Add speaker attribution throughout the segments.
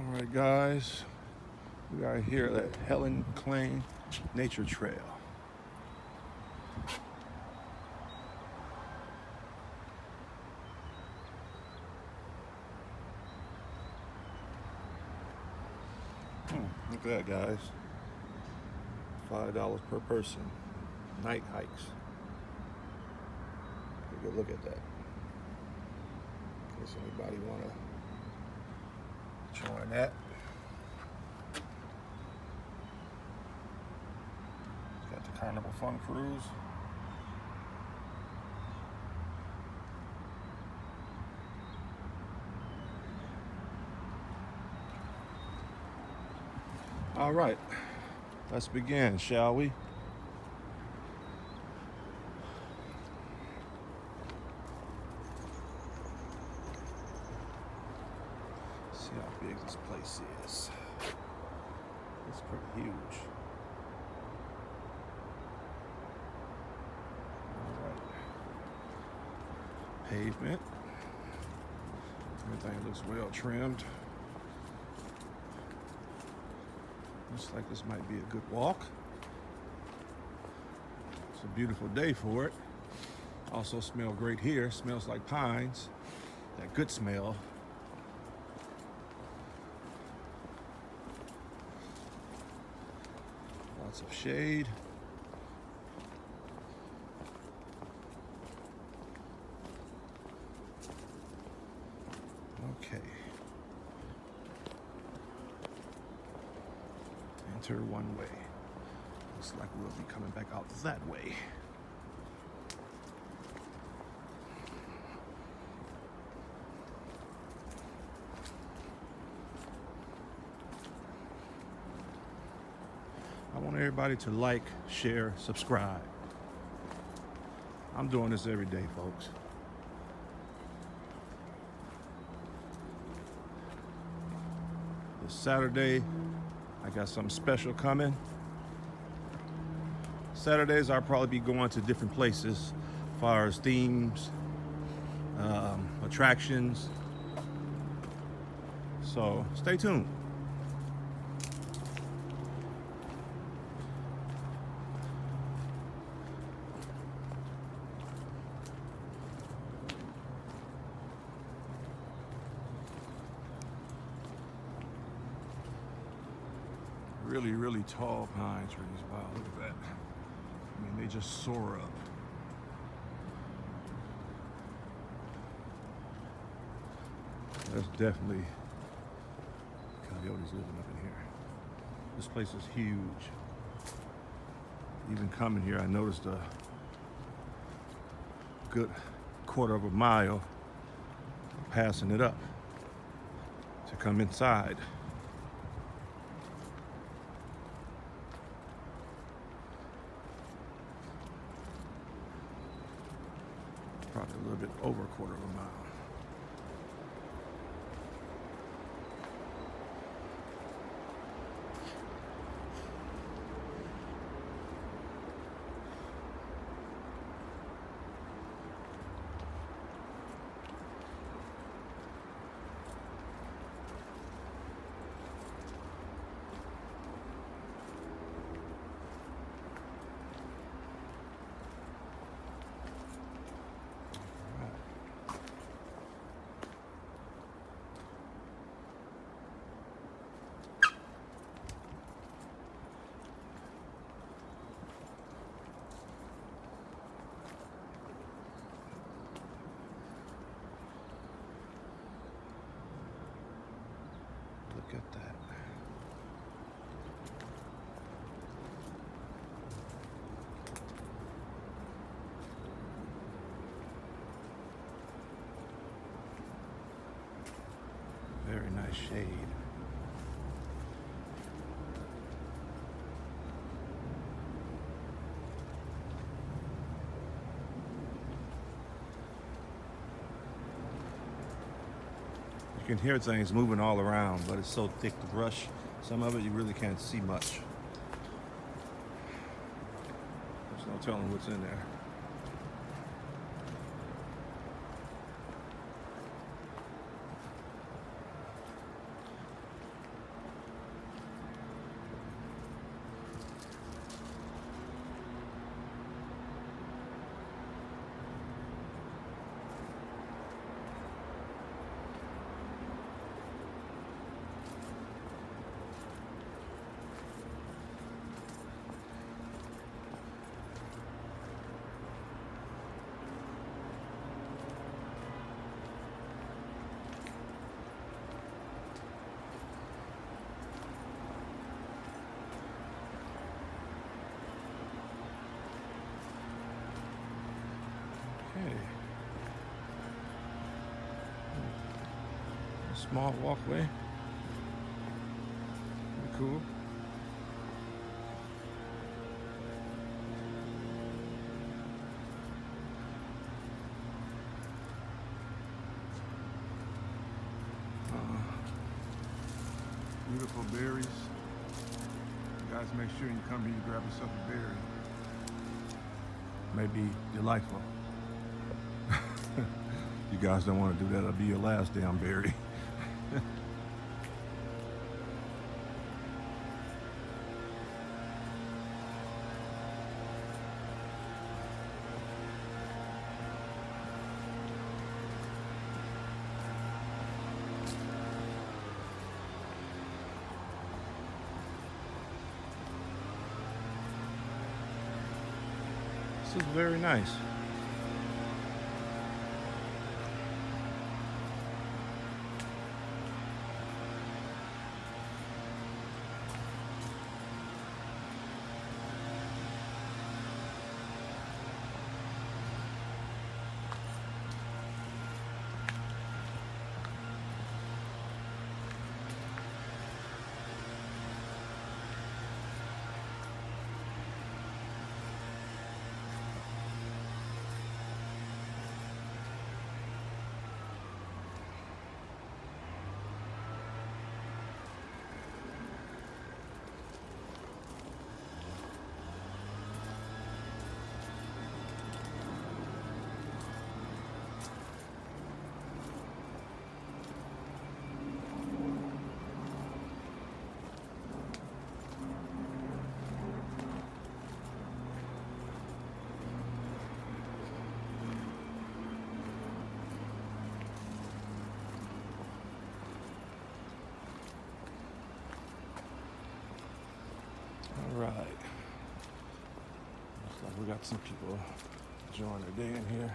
Speaker 1: Alright guys, we are here at Helen Klein Nature Trail. Look at that guys, $5 per person, night hikes. Take a good look at that. In case anybody want to join that. Got the Carnival Fun Cruise. All right, let's begin, shall we? See how big this place is. It's pretty huge. All right. Pavement. Everything looks well trimmed. Looks like this might be a good walk. It's a beautiful day for it. Also smell great here. Smells like pines. That good smell. Lots of shade. Okay. Enter one way. Looks like we'll be coming back out that way. I want everybody to like, share, subscribe. I'm doing this every day, folks. This Saturday, I got something special coming. Saturdays, I'll probably be going to different places as far as themes, attractions. So stay tuned. Really tall pine trees. Wow, look at that. I mean, they just soar up. There's definitely coyotes living up in here. This place is huge. Even coming here, I noticed a good quarter of a mile passing it up to come inside. Probably a little bit over a quarter of a mile. Look at that. Very nice shade. You can hear things moving all around, but it's so thick, the brush, some of it you really can't see much. There's no telling what's in there. Small walkway. Pretty cool. Beautiful berries. Guys, make sure you come here and grab yourself a berry. May be delightful. You guys don't want to do that. It'll be your last damn berry. This is very nice. All right. Looks like we got some people enjoying their day in here.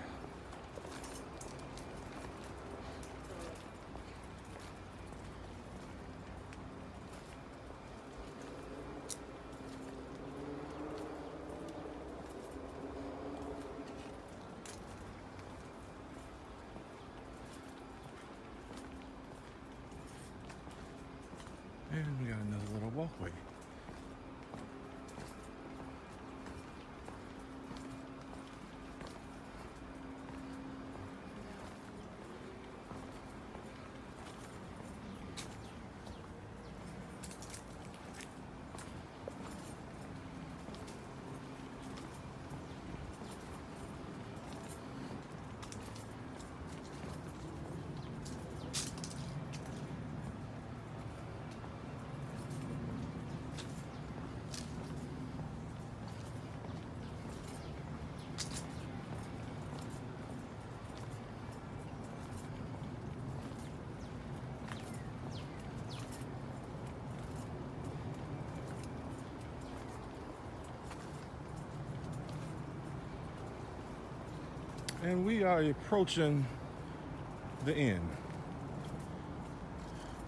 Speaker 1: And we got another little walkway. And we are approaching the end.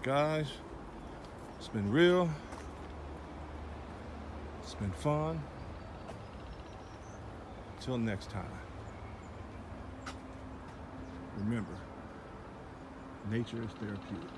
Speaker 1: Guys, it's been real. It's been fun. Until next time. Remember, nature is therapeutic.